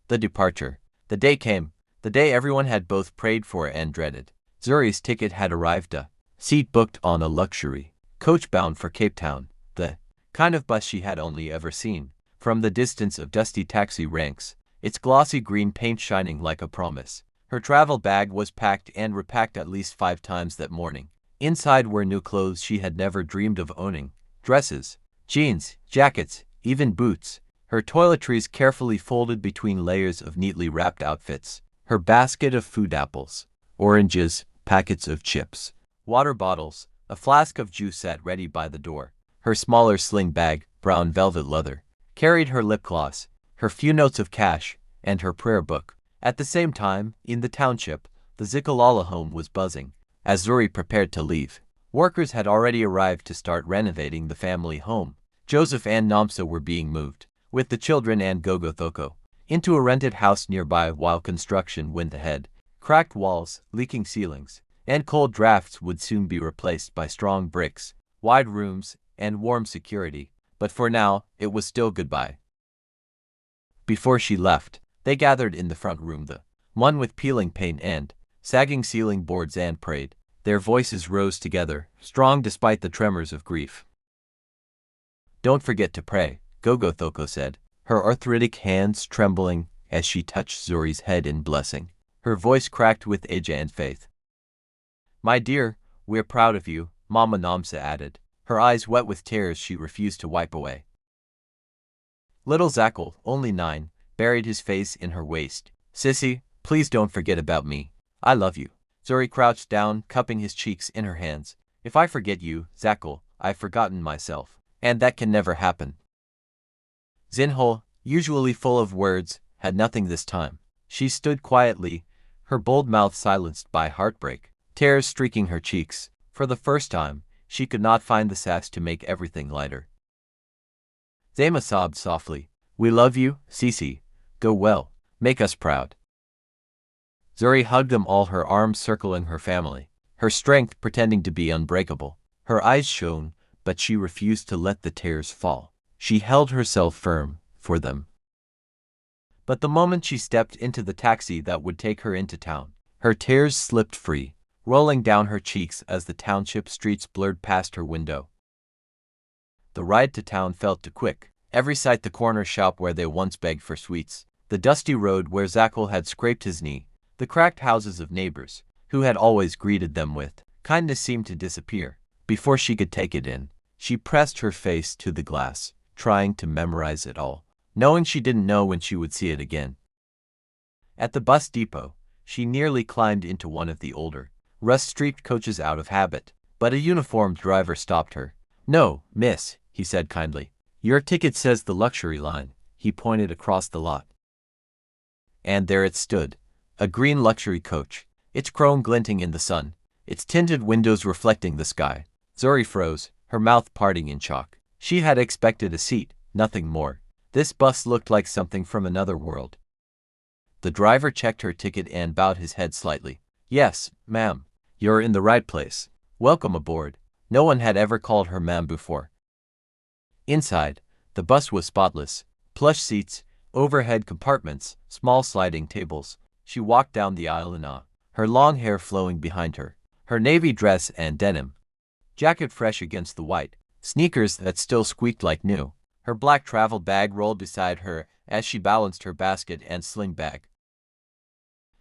The departure. The day came, the day everyone had both prayed for and dreaded. Zuri's ticket had arrived, a seat booked on a luxury coach bound for Cape Town, the kind of bus she had only ever seen from the distance of dusty taxi ranks, its glossy green paint shining like a promise. Her travel bag was packed and repacked at least 5 times that morning. Inside were new clothes she had never dreamed of owning, dresses, jeans, jackets, even boots, her toiletries carefully folded between layers of neatly wrapped outfits, her basket of food, apples, oranges, packets of chips, water bottles, a flask of juice sat ready by the door. Her smaller sling bag, brown velvet leather, carried her lip gloss, her few notes of cash, and her prayer book. At the same time, in the township, the Zikalala home was buzzing. As Zuri prepared to leave, workers had already arrived to start renovating the family home. Joseph and Namsa were being moved, with the children and Gogothoko, into a rented house nearby while construction went ahead. Cracked walls, leaking ceilings, and cold drafts would soon be replaced by strong bricks, wide rooms, and warm security. But for now, it was still goodbye. Before she left, they gathered in the front room, the one with peeling paint and sagging ceiling boards, and prayed. Their voices rose together, strong despite the tremors of grief. "Don't forget to pray," Gogothoko said, her arthritic hands trembling as she touched Zuri's head in blessing. Her voice cracked with age and faith. "My dear, we're proud of you," Mama Namsa added, her eyes wet with tears she refused to wipe away. Little Zakul, only 9, buried his face in her waist. "Sissy, please don't forget about me. I love you." Zuri crouched down, cupping his cheeks in her hands. "If I forget you, Zakul, I've forgotten myself. And that can never happen." Zinho, usually full of words, had nothing this time. She stood quietly, her bold mouth silenced by heartbreak, tears streaking her cheeks. For the first time, she could not find the sass to make everything lighter. Zema sobbed softly. "We love you, Sisi. Go well. Make us proud." Zuri hugged them all, her arms circling her family, her strength pretending to be unbreakable. Her eyes shone, but she refused to let the tears fall. She held herself firm for them. But the moment she stepped into the taxi that would take her into town, her tears slipped free, rolling down her cheeks as the township streets blurred past her window. The ride to town felt too quick. Every sight, the corner shop where they once begged for sweets, the dusty road where Zakul had scraped his knee, the cracked houses of neighbors, who had always greeted them with kindness, seemed to disappear. Before she could take it in, she pressed her face to the glass, trying to memorize it all, knowing she didn't know when she would see it again. At the bus depot, she nearly climbed into one of the older, rust-streaked coaches out of habit, but a uniformed driver stopped her. "No, miss," he said kindly. "Your ticket says the luxury line." He pointed across the lot. And there it stood, a green luxury coach, its chrome glinting in the sun, its tinted windows reflecting the sky. Zuri froze, her mouth parting in shock. She had expected a seat, nothing more. This bus looked like something from another world. The driver checked her ticket and bowed his head slightly. "Yes, ma'am. You're in the right place. Welcome aboard." No one had ever called her ma'am before. Inside, the bus was spotless. Plush seats, overhead compartments, small sliding tables. She walked down the aisle in awe, her long hair flowing behind her, her navy dress and denim jacket fresh against the white, sneakers that still squeaked like new. Her black travel bag rolled beside her as she balanced her basket and sling bag.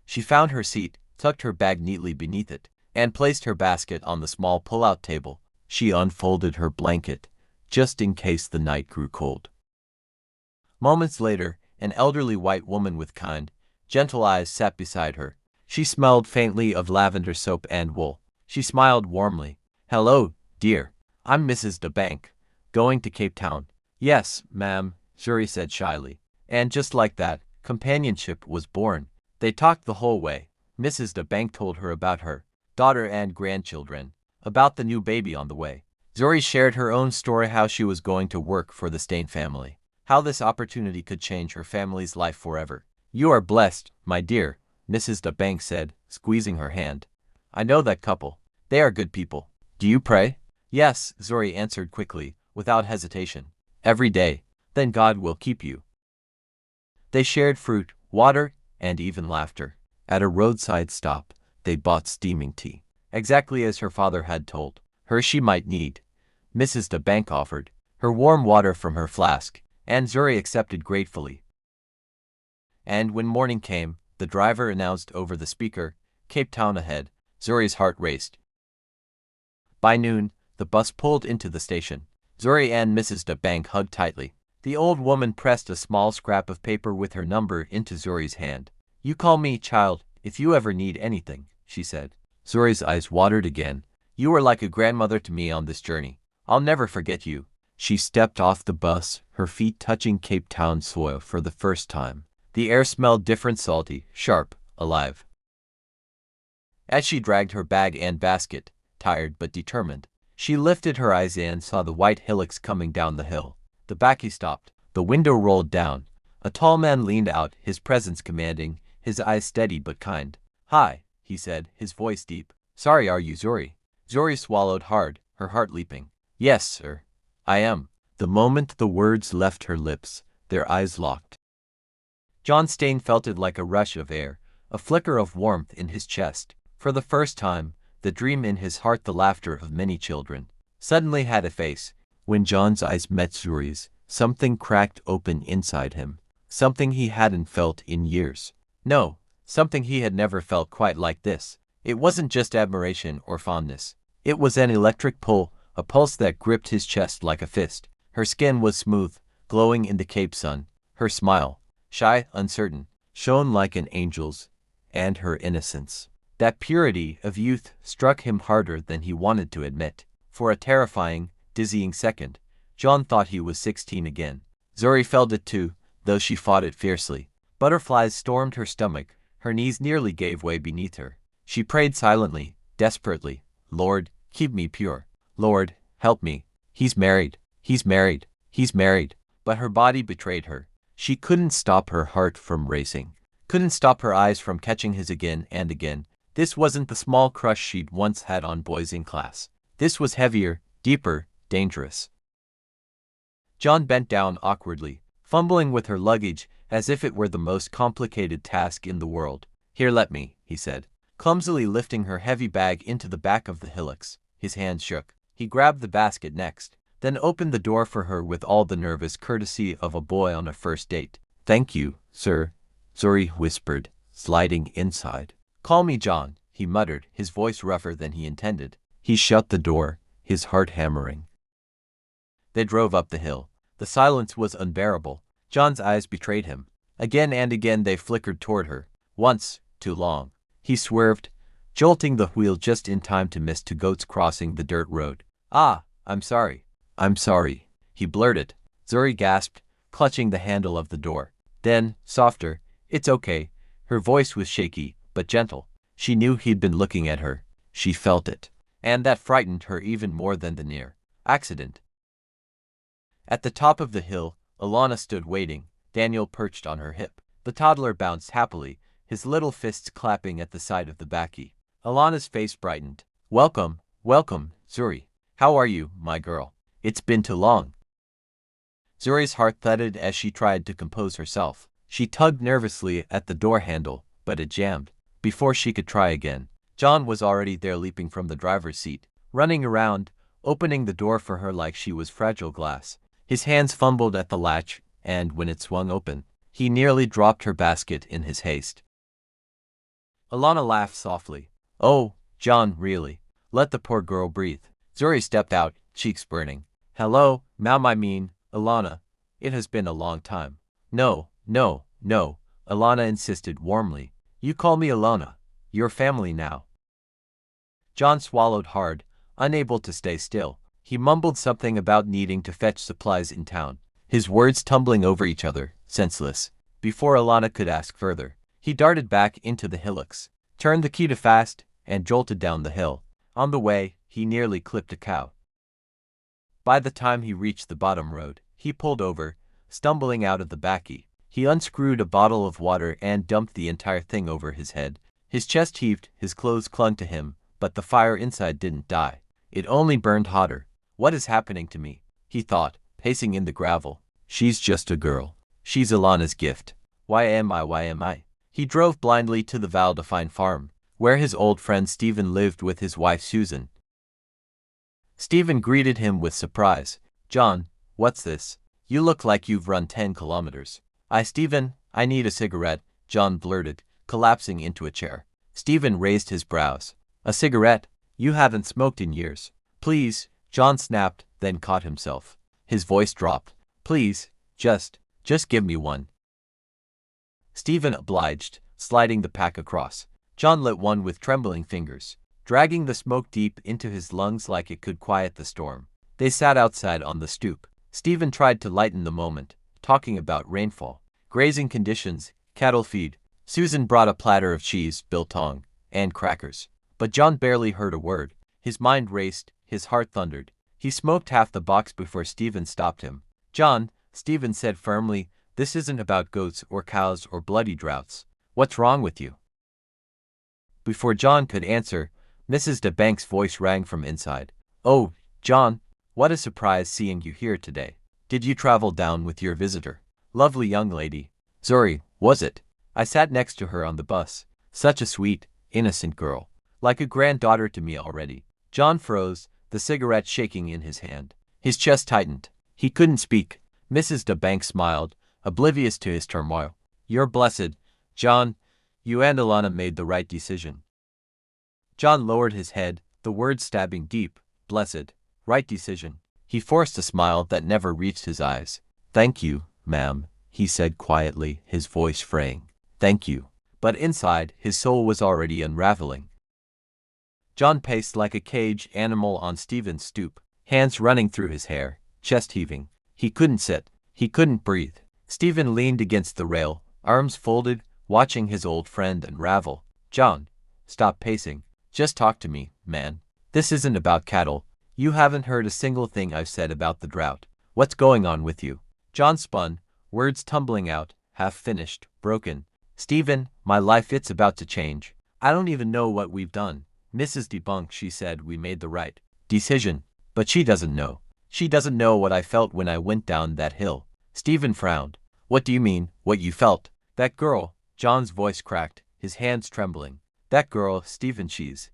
She found her seat, tucked her bag neatly beneath it, and placed her basket on the small pull-out table. She unfolded her blanket, just in case the night grew cold. Moments later, an elderly white woman with kind, gentle eyes sat beside her. She smelled faintly of lavender soap and wool. She smiled warmly. "Hello, dear. I'm Mrs. DeBank. Going to Cape Town." "Yes, ma'am," Zuri said shyly. And just like that, companionship was born. They talked the whole way. Mrs. DeBank told her about her daughter and grandchildren, about the new baby on the way. Zuri shared her own story, how she was going to work for the Stain family, how this opportunity could change her family's life forever. "You are blessed, my dear," Mrs. DeBank said, squeezing her hand. "I know that couple. They are good people. Do you pray?" "Yes," Zuri answered quickly, without hesitation. "Every day. Then God will keep you." They shared fruit, water, and even laughter. At a roadside stop, they bought steaming tea. Exactly as her father had told her she might need. Mrs. De Bank offered her warm water from her flask, and Zuri accepted gratefully. And when morning came, the driver announced over the speaker, "Cape Town ahead." Zuri's heart raced. By noon, the bus pulled into the station. Zuri and Mrs. De Bank hugged tightly. The old woman pressed a small scrap of paper with her number into Zuri's hand. "You call me, child, if you ever need anything," she said. Zuri's eyes watered again. "You were like a grandmother to me on this journey. I'll never forget you." She stepped off the bus, her feet touching Cape Town soil for the first time. The air smelled different, salty, sharp, alive. As she dragged her bag and basket, tired but determined, she lifted her eyes and saw the white hillocks coming down the hill. The bakkie stopped. The window rolled down. A tall man leaned out, his presence commanding, his eyes steady but kind. "Hi," he said, his voice deep. "Sorry, are you Zuri?" Zuri swallowed hard, her heart leaping. "Yes, sir. I am." The moment the words left her lips, their eyes locked. John Stain felt it like a rush of air, a flicker of warmth in his chest. For the first time, the dream in his heart, the laughter of many children, suddenly had a face. When John's eyes met Zuri's, something cracked open inside him, something he hadn't felt in years. No, something he had never felt quite like this. It wasn't just admiration or fondness. It was an electric pull, a pulse that gripped his chest like a fist. Her skin was smooth, glowing in the Cape sun. Her smile, shy, uncertain, shone like an angel's, and her innocence, that purity of youth, struck him harder than he wanted to admit. For a terrifying, dizzying second, John thought he was 16 again. Zuri felt it too, though she fought it fiercely. Butterflies stormed her stomach, her knees nearly gave way beneath her. She prayed silently, desperately, "Lord, keep me pure. Lord, help me. He's married. He's married. He's married." But her body betrayed her. She couldn't stop her heart from racing, couldn't stop her eyes from catching his again and again. This wasn't the small crush she'd once had on boys in class. This was heavier, deeper, dangerous. John bent down awkwardly, fumbling with her luggage as if it were the most complicated task in the world. "Here, let me," he said, clumsily lifting her heavy bag into the back of the hillocks. His hands shook. He grabbed the basket next, then opened the door for her with all the nervous courtesy of a boy on a first date. "Thank you, sir," Zuri whispered, sliding inside. "Call me John," he muttered, his voice rougher than he intended. He shut the door, his heart hammering. They drove up the hill. The silence was unbearable. John's eyes betrayed him. Again and again they flickered toward her. Once, too long, he swerved, jolting the wheel just in time to miss two goats crossing the dirt road. "Ah, I'm sorry. I'm sorry," he blurted. Zuri gasped, clutching the handle of the door. Then, softer, "It's okay." Her voice was shaky, but gentle. She knew he'd been looking at her. She felt it. And that frightened her even more than the near accident. At the top of the hill, Alana stood waiting, Daniel perched on her hip. The toddler bounced happily, his little fists clapping at the side of the bakkie. Alana's face brightened. Welcome, Zuri. How are you, my girl? It's been too long." Zuri's heart thudded as she tried to compose herself. She tugged nervously at the door handle, but it jammed. Before she could try again, John was already there, leaping from the driver's seat, running around, opening the door for her like she was fragile glass. His hands fumbled at the latch, and when it swung open, he nearly dropped her basket in his haste. Alana laughed softly. "Oh, John, really? Let the poor girl breathe." Zuri stepped out, cheeks burning. "Hello, ma'am, I mean, Alana. It has been a long time." No, Alana insisted warmly. "You call me Alana. You're family now." John swallowed hard, unable to stay still. He mumbled something about needing to fetch supplies in town, his words tumbling over each other, senseless. Before Alana could ask further, he darted back into the hillocks, turned the key to fast, and jolted down the hill. On the way, he nearly clipped a cow. By the time he reached the bottom road, he pulled over, stumbling out of the bakkie. He unscrewed a bottle of water and dumped the entire thing over his head. His chest heaved, his clothes clung to him, but the fire inside didn't die. It only burned hotter. "What is happening to me?" he thought, pacing in the gravel. "She's just a girl. She's Alana's gift. Why am I? Why am I? He drove blindly to the Val-de-Fine farm, where his old friend Stephen lived with his wife Susan. Stephen greeted him with surprise. John, what's this? You look like you've run 10 kilometers. Stephen, I need a cigarette, John blurted, collapsing into a chair. Stephen raised his brows. A cigarette? You haven't smoked in years. Please, John snapped, then caught himself. His voice dropped. Please, just give me one. Stephen obliged, sliding the pack across. John lit one with trembling fingers, dragging the smoke deep into his lungs like it could quiet the storm. They sat outside on the stoop. Stephen tried to lighten the moment, talking about rainfall, grazing conditions, cattle feed. Susan brought a platter of cheese, biltong, and crackers. But John barely heard a word. His mind raced, his heart thundered. He smoked half the box before Stephen stopped him. John, Stephen said firmly, this isn't about goats or cows or bloody droughts. What's wrong with you? Before John could answer, Mrs. de Bank's voice rang from inside. Oh, John, what a surprise seeing you here today. Did you travel down with your visitor? Lovely young lady. Zuri, was it? I sat next to her on the bus. Such a sweet, innocent girl. Like a granddaughter to me already. John froze, the cigarette shaking in his hand. His chest tightened. He couldn't speak. Mrs. de Bank smiled, oblivious to his turmoil. You're blessed, John. You and Alana made the right decision. John lowered his head, the words stabbing deep. Blessed. Right decision. He forced a smile that never reached his eyes. Thank you, ma'am, he said quietly, his voice fraying. Thank you. But inside, his soul was already unraveling. John paced like a caged animal on Stephen's stoop, hands running through his hair, chest heaving. He couldn't sit. He couldn't breathe. Stephen leaned against the rail, arms folded, watching his old friend unravel. John, stop pacing. Just talk to me, man. This isn't about cattle. You haven't heard a single thing I've said about the drought. What's going on with you? John spun, words tumbling out, half finished, broken. Stephen, my life it's about to change. I don't even know what we've done. Mrs. de Bank, she said we made the right decision. But she doesn't know. She doesn't know what I felt when I went down that hill. Stephen frowned. What do you mean, what you felt? That girl, John's voice cracked, his hands trembling. That girl, Stephen, she's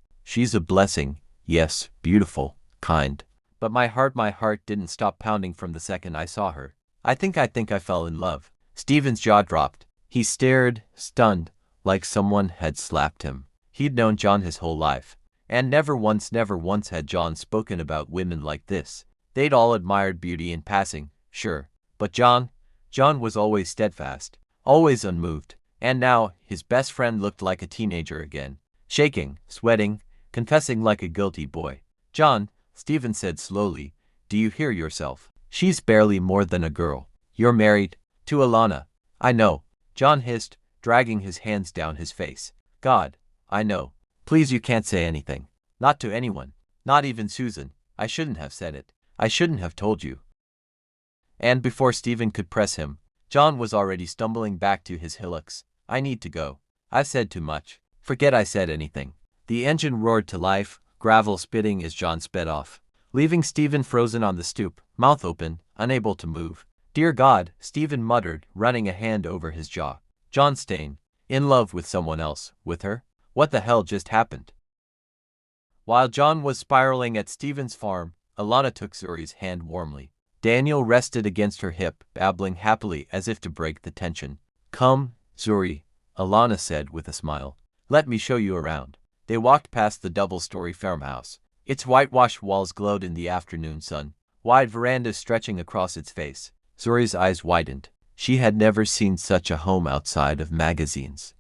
a blessing. Yes, beautiful, kind. But my heart didn't stop pounding from the second I saw her. I think I fell in love. Stephen's jaw dropped. He stared, stunned, like someone had slapped him. He'd known John his whole life. And never once had John spoken about women like this. They'd all admired beauty in passing, sure. But John was always steadfast, always unmoved. And now, his best friend looked like a teenager again. Shaking, sweating, confessing like a guilty boy. John, Stephen said slowly, do you hear yourself? She's barely more than a girl. You're married to Alana. I know, John hissed, dragging his hands down his face. God, I know. Please, you can't say anything. Not to anyone. Not even Susan. I shouldn't have said it. I shouldn't have told you. And before Stephen could press him, John was already stumbling back to his hillocks. I need to go. I've said too much. Forget I said anything. The engine roared to life, gravel spitting as John sped off, leaving Stephen frozen on the stoop, mouth open, unable to move. Dear God, Stephen muttered, running a hand over his jaw. John Stain, in love with someone else, with her? What the hell just happened? While John was spiraling at Stephen's farm, Alana took Zuri's hand warmly. Daniel rested against her hip, babbling happily as if to break the tension. Come, Zuri, Alana said with a smile. Let me show you around. They walked past the double-story farmhouse. Its whitewashed walls glowed in the afternoon sun, wide verandas stretching across its face. Zuri's eyes widened. She had never seen such a home outside of magazines.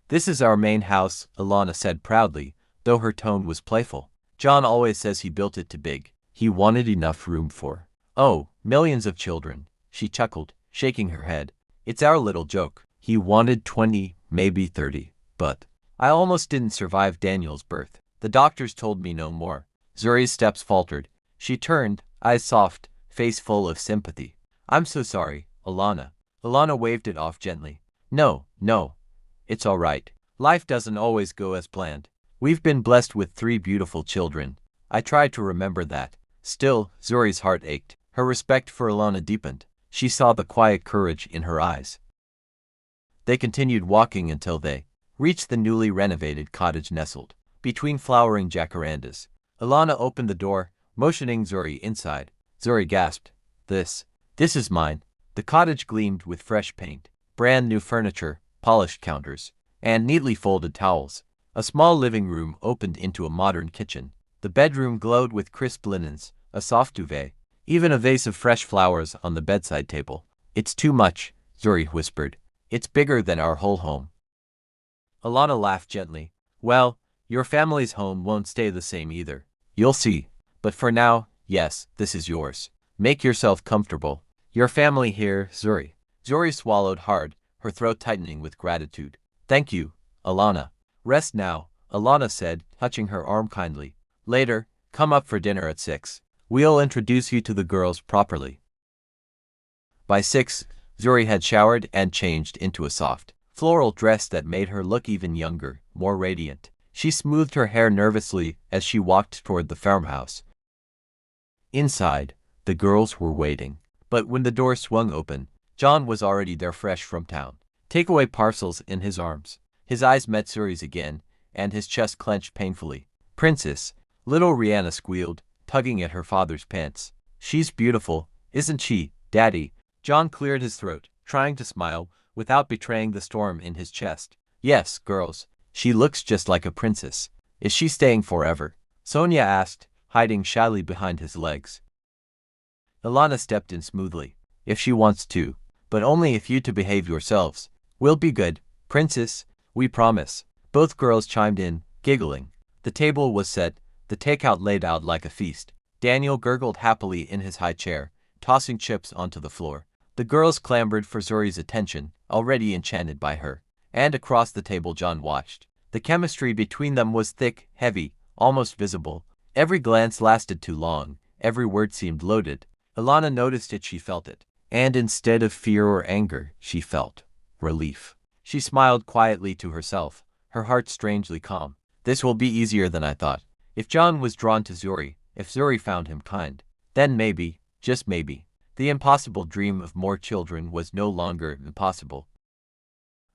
This is our main house, Alana said proudly, though her tone was playful. John always says he built it too big. He wanted enough room for, oh, millions of children. She chuckled, shaking her head. It's our little joke. He wanted 20, maybe 30, but I almost didn't survive Daniel's birth. The doctors told me no more. Zuri's steps faltered. She turned, eyes soft, face full of sympathy. I'm so sorry, Alana. Alana waved it off gently. No, it's all right. Life doesn't always go as planned. We've been blessed with 3 beautiful children. I tried to remember that. Still, Zuri's heart ached. Her respect for Alana deepened. She saw the quiet courage in her eyes. They continued walking until they reached the newly renovated cottage nestled between flowering jacarandas. Alana opened the door, motioning Zuri inside. Zuri gasped, This is mine." The cottage gleamed with fresh paint, brand new furniture, polished counters, and neatly folded towels. A small living room opened into a modern kitchen. The bedroom glowed with crisp linens, a soft duvet, even a vase of fresh flowers on the bedside table. "It's too much," Zuri whispered. "It's bigger than our whole home." Alana laughed gently. "Well, your family's home won't stay the same either. You'll see. But for now, yes, this is yours. Make yourself comfortable. Your family here, Zuri." Zuri swallowed hard, her throat tightening with gratitude. "Thank you, Alana." "Rest now," Alana said, touching her arm kindly. "Later, come up for dinner at 6. We'll introduce you to the girls properly." By 6, Zuri had showered and changed into a soft, floral dress that made her look even younger, more radiant. She smoothed her hair nervously as she walked toward the farmhouse. Inside, the girls were waiting. But when the door swung open, John was already there fresh from town, takeaway parcels in his arms. His eyes met Zuri's again, and his chest clenched painfully. "Princess," little Rihanna squealed, tugging at her father's pants. "She's beautiful, isn't she, Daddy?" John cleared his throat, trying to smile, without betraying the storm in his chest. "Yes, girls, she looks just like a princess." "Is she staying forever?" Sonia asked, hiding shyly behind his legs. Alana stepped in smoothly. "If she wants to, but only if you two behave yourselves. We'll be good, Princess, we promise." Both girls chimed in, giggling. The table was set, the takeout laid out like a feast. Daniel gurgled happily in his high chair, tossing chips onto the floor. The girls clamored for Zuri's attention, already enchanted by her. And across the table John watched. The chemistry between them was thick, heavy, almost visible. Every glance lasted too long, every word seemed loaded. Alana noticed it, she felt it. And instead of fear or anger, she felt relief. She smiled quietly to herself, her heart strangely calm. "This will be easier than I thought." If John was drawn to Zuri, if Zuri found him kind, then maybe, just maybe, the impossible dream of more children was no longer impossible.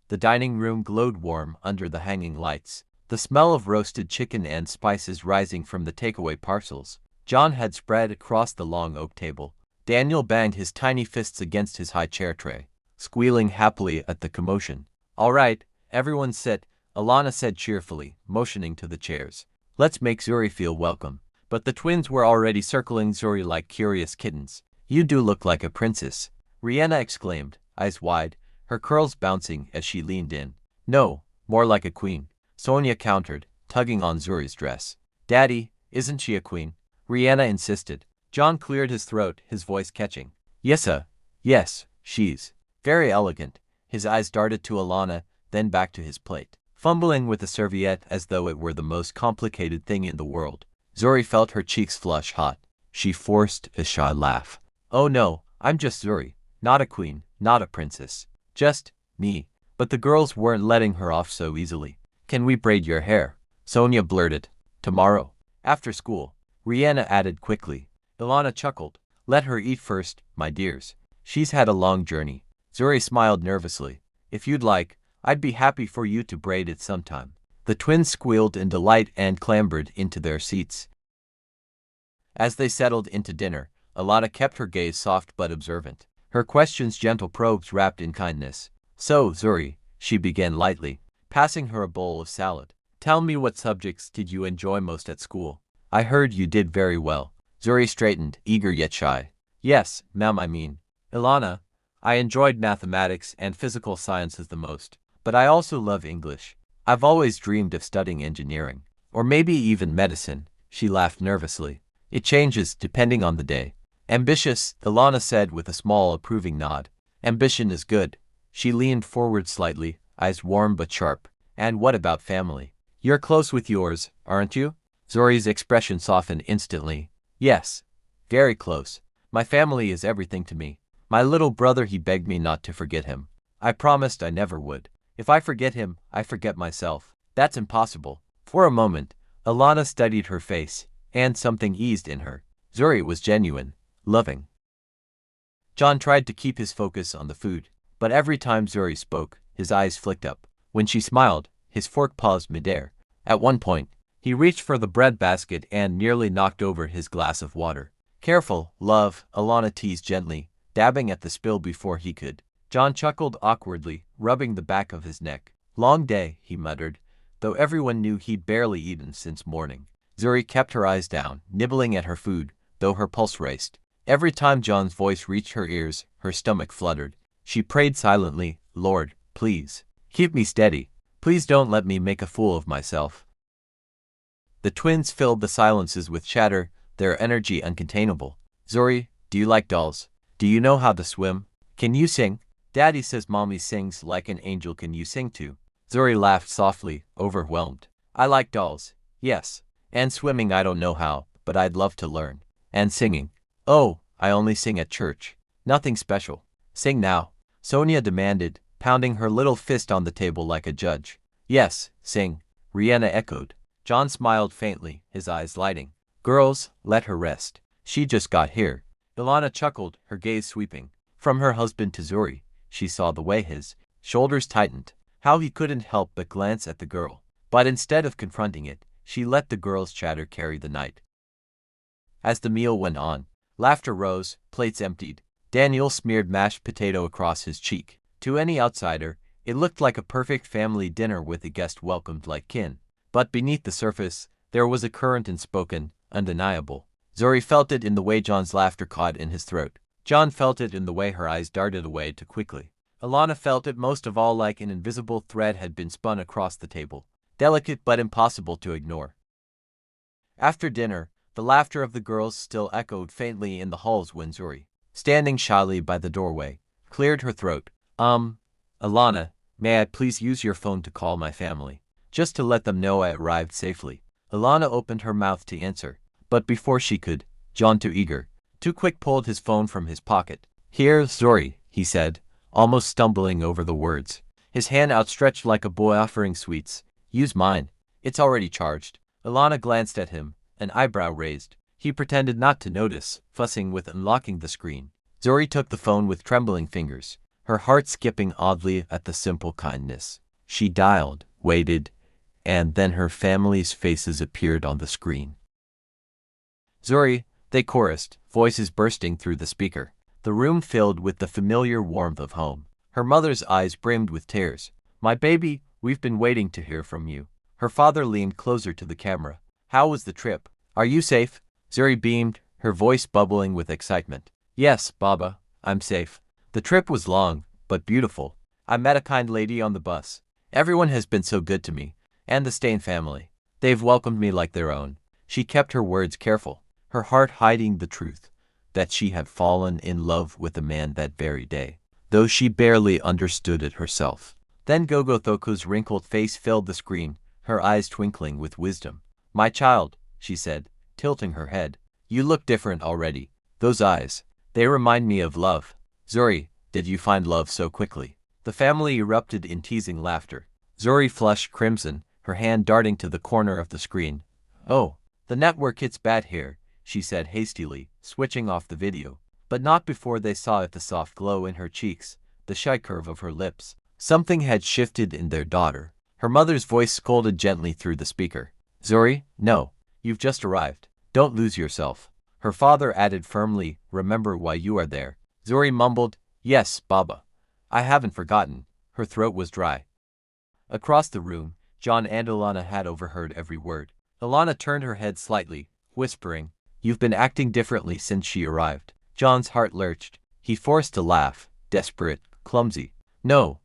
The dining room glowed warm under the hanging lights, the smell of roasted chicken and spices rising from the takeaway parcels. John had spread across the long oak table. Daniel banged his tiny fists against his high chair tray, squealing happily at the commotion. "All right, everyone sit," Alana said cheerfully, motioning to the chairs. "Let's make Zuri feel welcome." But the twins were already circling Zuri like curious kittens. "You do look like a princess," Rihanna exclaimed, eyes wide, her curls bouncing as she leaned in. "No, more like a queen," Sonia countered, tugging on Zuri's dress. "Daddy, isn't she a queen?" Rihanna insisted. John cleared his throat, his voice catching. Yes, she's very elegant." His eyes darted to Alana, then back to his plate, fumbling with a serviette as though it were the most complicated thing in the world. Zuri felt her cheeks flush hot. She forced a shy laugh. "Oh no, I'm just Zuri, not a queen, not a princess. Just me." But the girls weren't letting her off so easily. "Can we braid your hair?" Sonia blurted. "Tomorrow, after school," Rihanna added quickly. Alana chuckled. "Let her eat first, my dears. She's had a long journey." Zuri smiled nervously. "If you'd like, I'd be happy for you to braid it sometime." The twins squealed in delight and clambered into their seats. As they settled into dinner, Alana kept her gaze soft but observant, her questions gentle probes wrapped in kindness. "So, Zuri," she began lightly, passing her a bowl of salad, "tell me, what subjects did you enjoy most at school? I heard you did very well." Zuri straightened, eager yet shy. "Yes, ma'am, I mean, Ilana, I enjoyed mathematics and physical sciences the most, but I also love English. I've always dreamed of studying engineering, or maybe even medicine." She laughed nervously. "It changes depending on the day." "Ambitious," Ilana said with a small approving nod. "Ambition is good." She leaned forward slightly, eyes warm but sharp. "And what about family? You're close with yours, aren't you?" Zuri's expression softened instantly. "Yes, very close. My family is everything to me. My little brother, he begged me not to forget him. I promised I never would. If I forget him, I forget myself. That's impossible." For a moment, Alana studied her face, and something eased in her. Zuri was genuine, loving. John tried to keep his focus on the food, but every time Zuri spoke, his eyes flicked up. When she smiled, his fork paused midair. At one point, he reached for the bread basket and nearly knocked over his glass of water. Careful, love, Alana teased gently, dabbing at the spill before he could. John chuckled awkwardly, rubbing the back of his neck. Long day, he muttered, though everyone knew he'd barely eaten since morning. Zuri kept her eyes down, nibbling at her food, though her pulse raced. Every time John's voice reached her ears, her stomach fluttered. She prayed silently, Lord, please, keep me steady. Please don't let me make a fool of myself. The twins filled the silences with chatter, their energy uncontainable. Zuri, do you like dolls? Do you know how to swim? Can you sing? Daddy says Mommy sings like an angel. Can you sing too? Zuri laughed softly, overwhelmed. I like dolls, yes. And swimming I don't know how, but I'd love to learn. And singing. Oh, I only sing at church. Nothing special. Sing now, Sonia demanded, pounding her little fist on the table like a judge. Yes, sing, Rihanna echoed. John smiled faintly, his eyes lighting. Girls, let her rest. She just got here. Ilana chuckled, her gaze sweeping. From her husband to Zuri, she saw the way his shoulders tightened, how he couldn't help but glance at the girl. But instead of confronting it, she let the girl's chatter carry the night. As the meal went on, laughter rose, plates emptied. Daniel smeared mashed potato across his cheek. To any outsider, it looked like a perfect family dinner with a guest welcomed like kin. But beneath the surface, there was a current unspoken, undeniable. Zuri felt it in the way John's laughter caught in his throat. John felt it in the way her eyes darted away too quickly. Alana felt it most of all, like an invisible thread had been spun across the table, delicate but impossible to ignore. After dinner, the laughter of the girls still echoed faintly in the halls when Zuri, standing shyly by the doorway, cleared her throat. Alana, may I please use your phone to call my family, just to let them know I arrived safely? Alana opened her mouth to answer, but before she could, John, too eager, too quick, pulled his phone from his pocket. Here, Zuri, he said, almost stumbling over the words, his hand outstretched like a boy offering sweets. Use mine. It's already charged. Alana glanced at him, an eyebrow raised. He pretended not to notice, fussing with unlocking the screen. Zuri took the phone with trembling fingers, her heart skipping oddly at the simple kindness. She dialed, waited, and then her family's faces appeared on the screen. Zuri, they chorused, voices bursting through the speaker. The room filled with the familiar warmth of home. Her mother's eyes brimmed with tears. My baby, we've been waiting to hear from you. Her father leaned closer to the camera. How was the trip? Are you safe? Zuri beamed, her voice bubbling with excitement. Yes, Baba, I'm safe. The trip was long, but beautiful. I met a kind lady on the bus. Everyone has been so good to me, and the Stain family. They've welcomed me like their own. She kept her words careful, her heart hiding the truth that she had fallen in love with a man that very day, though she barely understood it herself. Then Gogo Thoko's wrinkled face filled the screen, her eyes twinkling with wisdom. My child, she said, tilting her head, you look different already. Those eyes, they remind me of love. Zuri, did you find love so quickly? The family erupted in teasing laughter. Zuri flushed crimson, her hand darting to the corner of the screen. Oh, the network hits bad here, she said hastily, switching off the video. But not before they saw it, the soft glow in her cheeks, the shy curve of her lips. Something had shifted in their daughter. Her mother's voice scolded gently through the speaker. Zuri, no, you've just arrived. Don't lose yourself. Her father added firmly, remember why you are there. Zuri mumbled, yes, Baba. I haven't forgotten. Her throat was dry. Across the room, John and Alana had overheard every word. Alana turned her head slightly, whispering, you've been acting differently since she arrived. John's heart lurched. He forced a laugh, desperate, clumsy. No,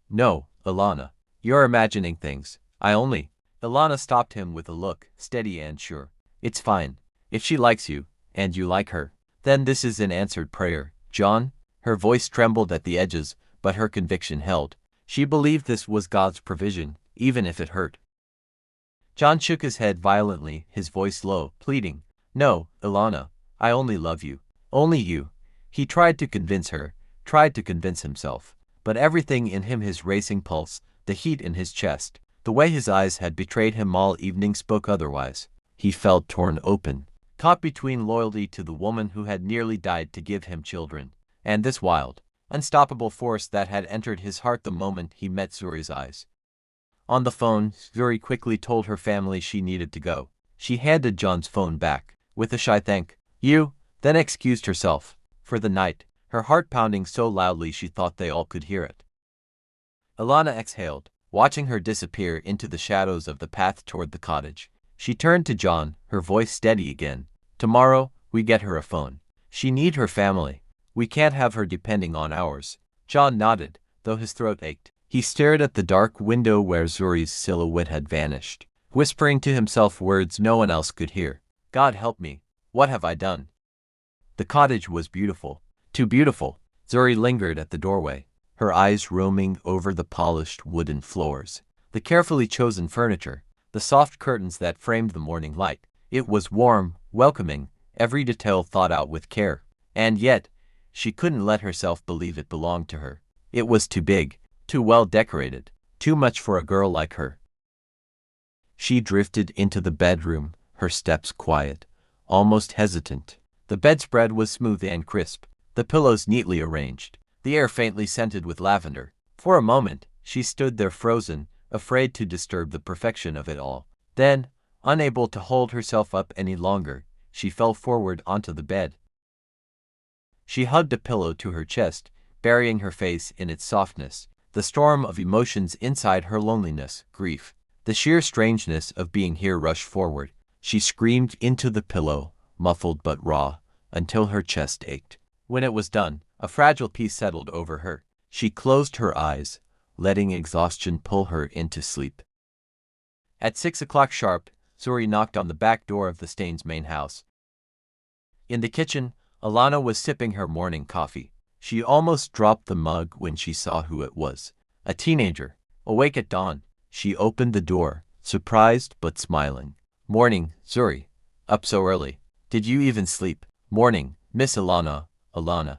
Alana. You're imagining things. Alana stopped him with a look, steady and sure. It's fine. If she likes you, and you like her, then this is an answered prayer. John? Her voice trembled at the edges, but her conviction held. She believed this was God's provision, even if it hurt. John shook his head violently, his voice low, pleading. No, Ilana, I only love you. Only you. He tried to convince her, tried to convince himself. But everything in him, his racing pulse, the heat in his chest, the way his eyes had betrayed him all evening, spoke otherwise. He felt torn open, caught between loyalty to the woman who had nearly died to give him children, and this wild, unstoppable force that had entered his heart the moment he met Zuri's eyes. On the phone, Zuri quickly told her family she needed to go. She handed John's phone back, with a shy thank you, then excused herself for the night, her heart pounding so loudly she thought they all could hear it. Alana exhaled, watching her disappear into the shadows of the path toward the cottage. She turned to John, her voice steady again. Tomorrow, we get her a phone. She need her family. We can't have her depending on ours. John nodded, though his throat ached. He stared at the dark window where Zuri's silhouette had vanished, whispering to himself words no one else could hear. God help me. What have I done? The cottage was beautiful. Too beautiful. Zuri lingered at the doorway, her eyes roaming over the polished wooden floors, the carefully chosen furniture, the soft curtains that framed the morning light. It was warm, welcoming, every detail thought out with care. And yet, she couldn't let herself believe it belonged to her. It was too big, too well decorated, too much for a girl like her. She drifted into the bedroom, her steps quiet, almost hesitant. The bedspread was smooth and crisp, the pillows neatly arranged, the air faintly scented with lavender. For a moment, she stood there frozen, afraid to disturb the perfection of it all. Then, unable to hold herself up any longer, she fell forward onto the bed. She hugged a pillow to her chest, burying her face in its softness. The storm of emotions inside her, loneliness, grief, the sheer strangeness of being here rushed forward. She screamed into the pillow, muffled but raw, until her chest ached. When it was done, a fragile peace settled over her. She closed her eyes, letting exhaustion pull her into sleep. At 6 o'clock sharp, Zuri knocked on the back door of the Staines' main house. In the kitchen, Alana was sipping her morning coffee. She almost dropped the mug when she saw who it was. A teenager, awake at dawn. She opened the door, surprised but smiling. Morning, Zuri. Up so early. Did you even sleep? Morning, Miss Alana. Alana.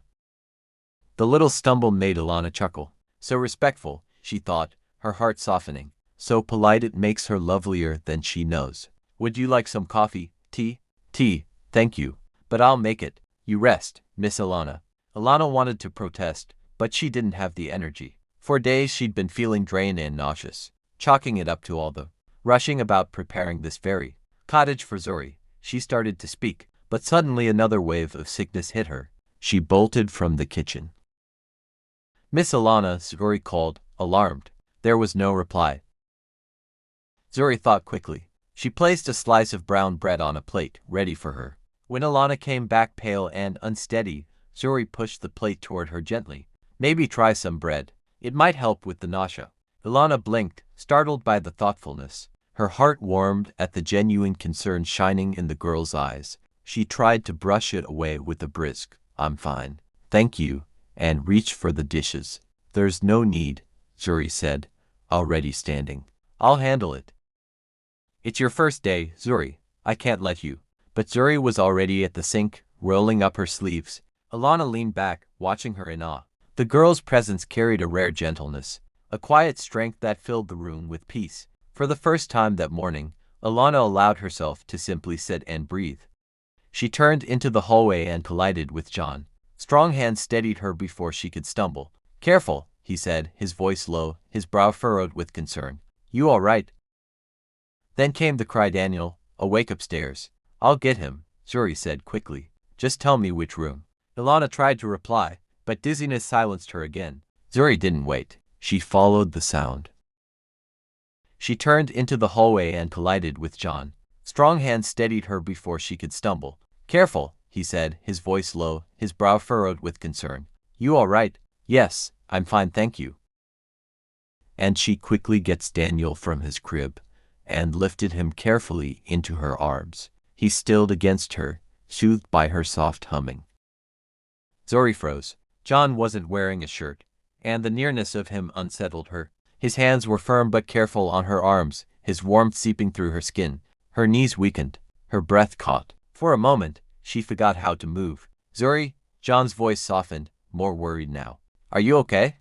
The little stumble made Alana chuckle. So respectful, she thought, her heart softening. So polite it makes her lovelier than she knows. Would you like some coffee? Tea? Tea, thank you. But I'll make it. You rest, Miss Alana. Alana wanted to protest, but she didn't have the energy. For days she'd been feeling drained and nauseous, chalking it up to all the rushing about preparing this very cottage for Zuri. She started to speak, but suddenly another wave of sickness hit her. She bolted from the kitchen. Miss Alana, Zuri called, alarmed. There was no reply. Zuri thought quickly. She placed a slice of brown bread on a plate, ready for her. When Alana came back pale and unsteady, Zuri pushed the plate toward her gently. Maybe try some bread. It might help with the nausea. Alana blinked, startled by the thoughtfulness. Her heart warmed at the genuine concern shining in the girl's eyes. She tried to brush it away with a brisk, I'm fine, thank you, and reached for the dishes. There's no need, Zuri said, already standing. I'll handle it. It's your first day, Zuri. I can't let you. But Zuri was already at the sink, rolling up her sleeves. Alana leaned back, watching her in awe. The girl's presence carried a rare gentleness, a quiet strength that filled the room with peace. For the first time that morning, Alana allowed herself to simply sit and breathe. She turned into the hallway and collided with John. Strong hands steadied her before she could stumble. Careful, he said, his voice low, his brow furrowed with concern. You all right? Then came the cry. Daniel, awake upstairs. I'll get him, Zuri said quickly. Just tell me which room. Alana tried to reply, but dizziness silenced her again. Zuri didn't wait. She followed the sound. She turned into the hallway and collided with John. Strong hands steadied her before she could stumble. Careful, he said, his voice low, his brow furrowed with concern. You all right? Yes, I'm fine, thank you. And she quickly gets Daniel from his crib and lifted him carefully into her arms. He stilled against her, soothed by her soft humming. Zuri froze. John wasn't wearing a shirt, and the nearness of him unsettled her. His hands were firm but careful on her arms, his warmth seeping through her skin. Her knees weakened, her breath caught. For a moment, she forgot how to move. Zuri, John's voice softened, more worried now. Are you okay?